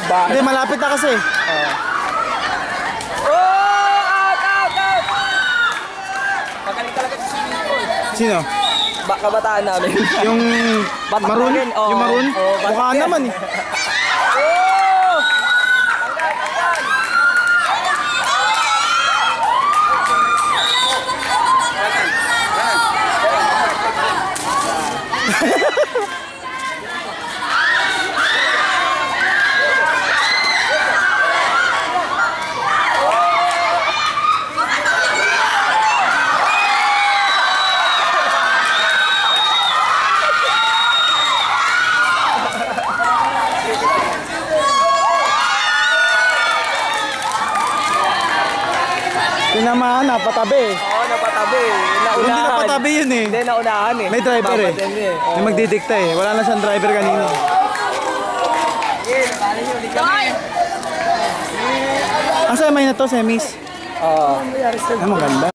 Hindi, malapit na kasi. Out! Magaling talaga si Nico. Sino? Kabataan namin. Yung maroon? Yung maroon? Mukha naman eh. Tinamaan, napatabi. Oo, napatabi. Hindi napatabi yun eh. Hindi, naunahan eh. May driver eh. May magdidikta eh. Wala na siyang driver kanina. Asa may na to, semis? Oo. Maganda.